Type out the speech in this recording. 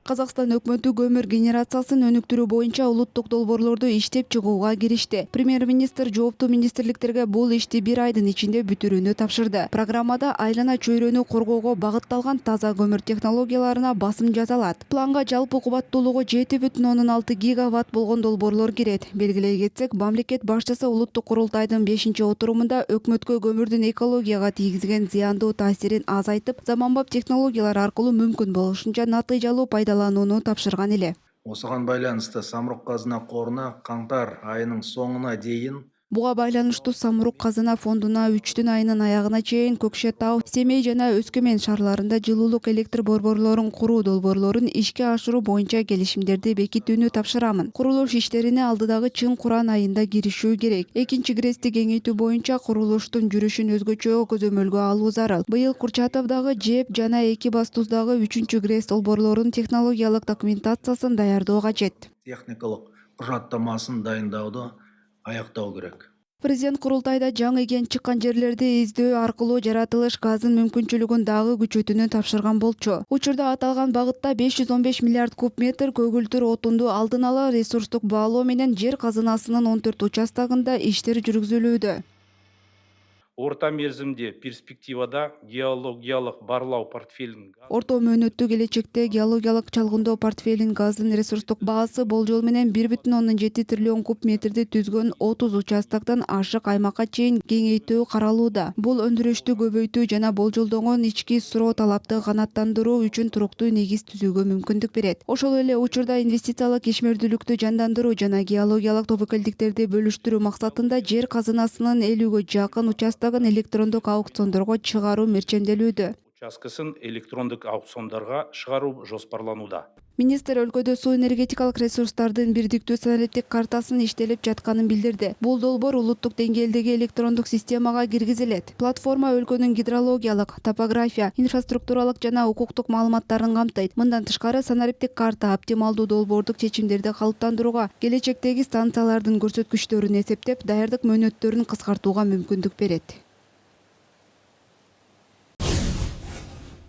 Казакстан өкмөтү көмүр генерациясын өнүктүрүү боюнча улуттук долбоорлорду иштеп чыгууга киришти. Премьер-министр жооптуу министрликтерге бул ишти 1 айдын ичинде бүтүрүүнү тапшырды. Программада айлана чөйрөнү коргоого багытталган таза көмүр технологияларына басым жасалат. Планга жалпы кубаттуулугу 7,6 гигаватт болгон долбоорлор кирет. Белгилей кетсек, мамлекет башчысы улуттук курултайдын 5-отурумунда өкмөткө көмүрдүн экологияга тийгизген зыяндуу таасирин азайтып, заманбап технологиялар аркылуу мүмкүн болушунча натыйжалуу пайдаланууну тапшырган эле. Осыған байланысты Самұрық Қазына қорына қаңтар айының соңына дейін Буга байланыштуу Самрук казына фондуна 3 айынын аягына чейин Көкшетау, Семей жана Өскөмен шаарларында жылуулук электр борборлорун куруу долбоорлорун ишке ашыруу боюнча келишимдерди бекитүүнү тапшырамын. Курулуш иштерине алдыдагы чың Куран айында киришүү керек. Экинчи грезди кеңейтүү боюнча курулуштун жүрүшүн өзгөчө көзөмөлгө алуу зарыл. Быйыл Курчатовдагы ЖЭП жана Эки Бастуздагы 3-грез долбоорлорунун технологиялык документациясын даярдоо кажет. техникалық құжаттамасын дайындауды аяқтау керек. Президент курултайда жаңы кен чыккан жерлерди издөө аркылуу жаратылыш газын мүмкүнчүлүгүн дагы күчөтүүнү тапшырган болчу. Учурда аталган багытта 515 миллиард куб метр көгүлтүр отунду алдын ала ресурстук баалоо менен жер казынасынын 14 участогунда иштер жүргүзүлүүдө. Орта мерзімде перспективада геологиялық барлау портфелін Орто мөөнөттүү келечекте геологиялык чалгындоо портфелин газдын ресурстук баасы болжол менен 1,7 триллион куб метрди түзгөн 30 участоктон ашык аймакка чейин кеңейтүү каралууда. Бул өндүрүштү көбөйтүү жана болжолдонгон ички суроо талапты канааттандыруу үчүн туруктуу негиз түзүүгө мүмкүндүк берет. Ошол эле учурда инвестициялык ишмердүүлүктү жандандыруу жана геологиялык тобокелдиктерди бөлүштүрүү максатында жер казынасынын 50-гө жакын участогун электрондук аукциондорго чыгаруу мерченделүүдө. учаскесін электрондық аукциондарға шығару жоспарлануда. Министр өлкөдө суу энергетикалык ресурстардын бирдиктүү санариптик картасын иштелип жатканын билдирди. Бул долбоор улуттук деңгээлдеги электрондук системага киргизилет. Платформа өлкөнүн гидрологиялык, топография, инфраструктуралык жана укуктук маалыматтарын камтыйт. Мындан тышкары санариптик карта оптималдуу долбоордук чечимдерди калыптандырууга, келечектеги станциялардын көрсөткүчтөрүн эсептеп, даярдык мөөнөттөрүн кыскартууга мүмкүндүк берет.